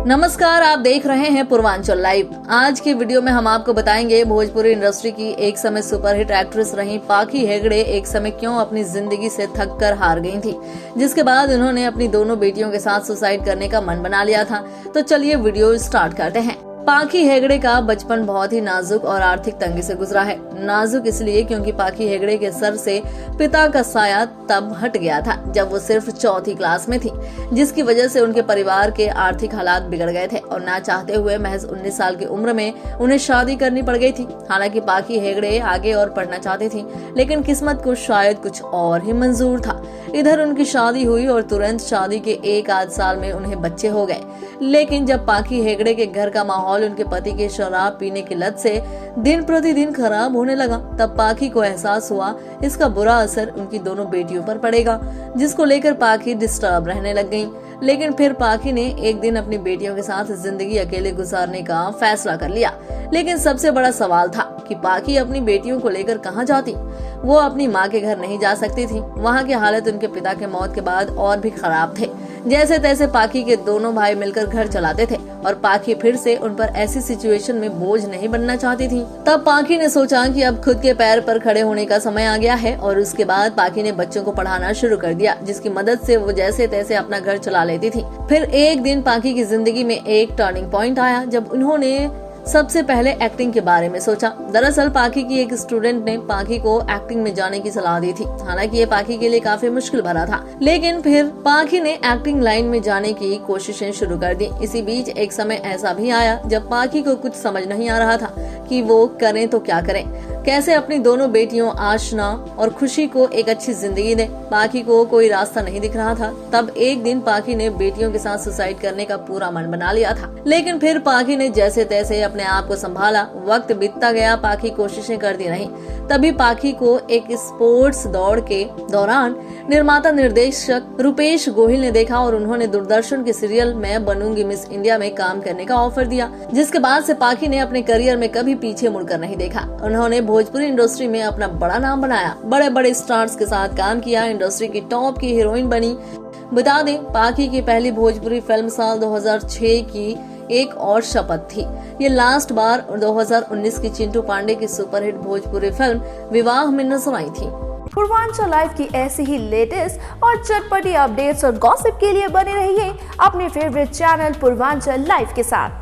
नमस्कार, आप देख रहे हैं पूर्वांचल लाइव। आज की वीडियो में हम आपको बताएंगे भोजपुरी इंडस्ट्री की एक समय सुपरहिट एक्ट्रेस रही पाखी हेगड़े एक समय क्यों अपनी जिंदगी से थक कर हार गई थी, जिसके बाद उन्होंने अपनी दोनों बेटियों के साथ सुसाइड करने का मन बना लिया था। तो चलिए वीडियो स्टार्ट करते हैं। पाखी हेगड़े का बचपन बहुत ही नाजुक और आर्थिक तंगी से गुजरा है। नाजुक इसलिए क्योंकि पाखी हेगड़े के सर से पिता का साया तब हट गया था जब वो सिर्फ चौथी क्लास में थी, जिसकी वजह से उनके परिवार के आर्थिक हालात बिगड़ गए थे और ना चाहते हुए महज 19 साल की उम्र में उन्हें शादी करनी पड़ गई थी। हालांकि पाखी हेगड़े आगे और पढ़ना चाहती थी, लेकिन किस्मत को शायद कुछ और ही मंजूर था। इधर उनकी शादी हुई और तुरंत शादी के एक आध साल में उन्हें बच्चे हो गए। लेकिन जब पाखी हेगड़े के घर का माहौल उनके पति के शराब पीने की लत से दिन प्रतिदिन खराब होने लगा, तब पाखी को एहसास हुआ इसका बुरा असर उनकी दोनों बेटियों पर पड़ेगा, जिसको लेकर पाखी डिस्टर्ब रहने लग गईं। लेकिन फिर पाखी ने एक दिन अपनी बेटियों के साथ जिंदगी अकेले गुजारने का फैसला कर लिया। लेकिन सबसे बड़ा सवाल था कि पाखी अपनी बेटियों को लेकर कहाँ जाती। वो अपनी माँ के घर नहीं जा सकती थी। वहाँ की हालत उनके पिता के मौत के बाद और भी खराब थे। जैसे तैसे पाखी के दोनों भाई मिलकर घर चलाते थे और पाखी फिर से उन पर ऐसी सिचुएशन में बोझ नहीं बनना चाहती थी। तब पाखी ने सोचा कि अब खुद के पैर पर खड़े होने का समय आ गया है और उसके बाद पाखी ने बच्चों को पढ़ाना शुरू कर दिया, जिसकी मदद से वो जैसे तैसे अपना घर चला लेती थी। फिर एक दिन पाखी की जिंदगी में एक टर्निंग पॉइंट आया जब उन्होंने सबसे पहले एक्टिंग के बारे में सोचा। दरअसल पाखी की एक स्टूडेंट ने पाखी को एक्टिंग में जाने की सलाह दी थी। हालांकि ये पाखी के लिए काफी मुश्किल भरा था, लेकिन फिर पाखी ने एक्टिंग लाइन में जाने की कोशिशें शुरू कर दी। इसी बीच एक समय ऐसा भी आया जब पाखी को कुछ समझ नहीं आ रहा था कि वो करें तो क्या करें, कैसे अपनी दोनों बेटियों आशना और खुशी को एक अच्छी जिंदगी दें। पाखी को कोई रास्ता नहीं दिख रहा था। तब एक दिन पाखी ने बेटियों के साथ सुसाइड करने का पूरा मन बना लिया था। लेकिन फिर पाखी ने जैसे तैसे अपने आप को संभाला। वक्त बीतता गया, पाखी कोशिशें करती रही। तभी पाखी को एक स्पोर्ट्स दौड़ के दौरान निर्माता निर्देशक रुपेश गोहिल ने देखा और उन्होंने दूरदर्शन के सीरियल मैं बनूंगी मिस इंडिया में काम करने का ऑफर दिया, जिसके बाद से पाखी ने अपने करियर में कभी पीछे मुड़कर नहीं देखा। उन्होंने भोजपुरी इंडस्ट्री में अपना बड़ा नाम बनाया, बड़े बड़े स्टार्स के साथ काम किया, इंडस्ट्री की टॉप की हीरोइन बनी। बता दें, पाखी की पहली भोजपुरी फिल्म साल 2006 की एक और शपथ थी। ये लास्ट बार 2019 की चिंटू पांडे की सुपरहिट भोजपुरी फिल्म विवाह में नजर आई थी। पूर्वांचल लाइव की ऐसी ही लेटेस्ट और चटपटी अपडेट्स और गॉसिप के लिए बने रहिए अपने फेवरेट चैनल पूर्वांचल लाइव के साथ।